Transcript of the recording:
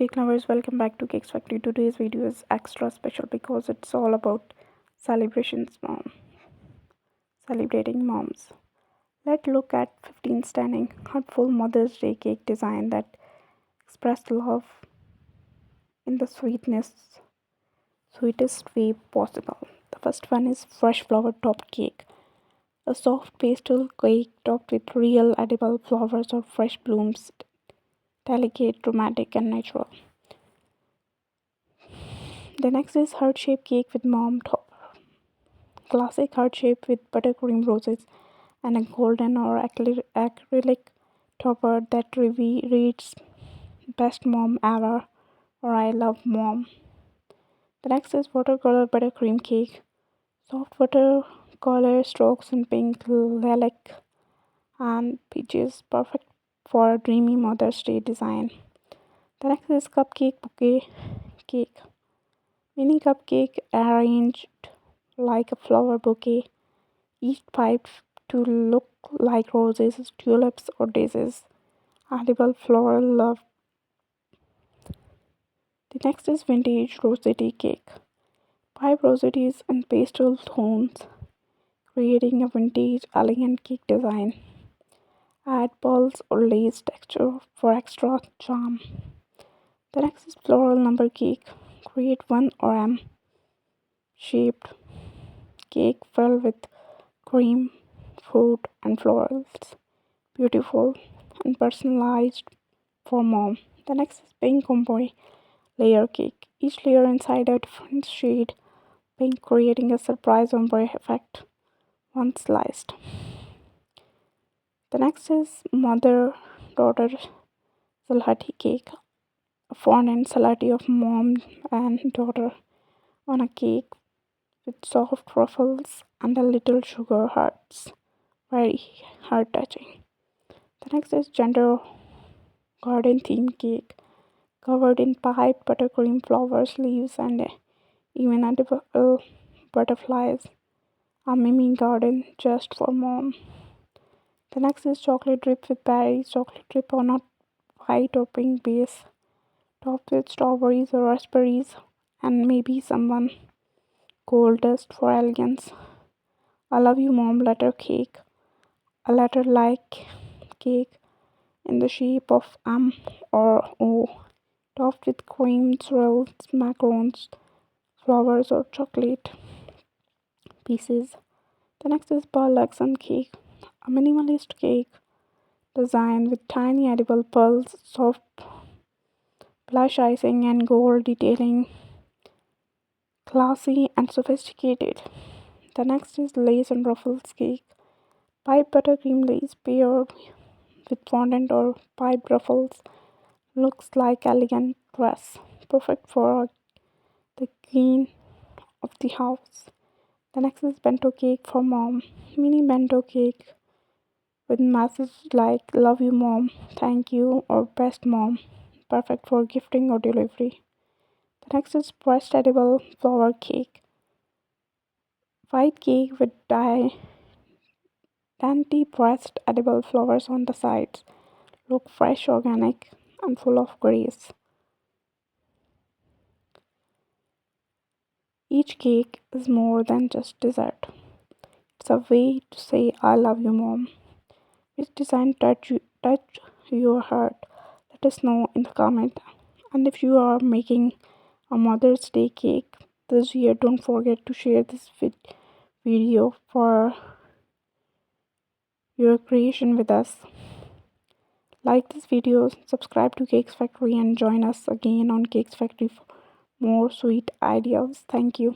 Cake lovers, welcome back to Cakes Factory. Today's video is extra special because it's all about celebrating moms. Let's look at 15 stunning, heartful Mother's Day cake design that express love in the sweetest way possible. The first one is fresh flower topped cake, a soft pastel cake topped with real edible flowers or fresh blooms, delicate, dramatic, and natural. The next is heart shaped cake with mom topper. Classic heart shape with buttercream roses and a golden or acrylic topper that reads best mom ever or I love mom. The next is watercolor buttercream cake. Soft watercolor strokes in pink, lilac, and peaches, perfect for a dreamy Mother's Day design. The next is cupcake bouquet cake. Mini cupcake arranged like a flower bouquet, each piped to look like roses, tulips, or daisies. Edible floral love. The next is vintage rosette cake. 5 rosettes in pastel tones, creating a vintage elegant cake design. Add pearls or lace texture for extra charm. The next is floral number cake. Create one or M shaped cake filled with cream, fruit, and florals. Beautiful and personalized for mom. The next is pink ombre layer cake. Each layer inside a different shade pink, creating a surprise ombre effect once sliced. The next is mother daughter salati cake. A fondant salati of mom and daughter on a cake with soft ruffles and a little sugar hearts. Very heart touching. The next is gender garden themed cake covered in piped buttercream flowers, leaves, and even edible butterflies. A mini garden just for mom. The next is chocolate drip with berries. Chocolate drip on a white or pink base, topped with strawberries or raspberries, and maybe someone gold dust for elegance. I love you, mom letter cake. A letter like cake in the shape of M or O, topped with cream, swirls, macarons, flowers, or chocolate pieces. The next is Barlaxan cake, a minimalist cake designed with tiny edible pearls, soft blush icing, and gold detailing, classy and sophisticated. The next is lace and ruffles cake, piped buttercream lace paired with fondant or piped ruffles, looks like elegant dress, perfect for the queen of the house. The next is bento cake for mom, mini bento cake with message like love you mom, thank you, or best mom, perfect for gifting or delivery. The next is pressed edible flower cake, white cake with dainty pressed edible flowers on the sides, look fresh, organic, and full of grace. Each cake is more than just dessert. It's a way to say I love you mom. Which design touch your heart? Let us know in the comment. And if you are making a Mother's Day cake this year, don't forget to share this video for your creation with us. Like this video, subscribe to Cakes Factory, and join us again on Cakes Factory for more sweet ideas. Thank you.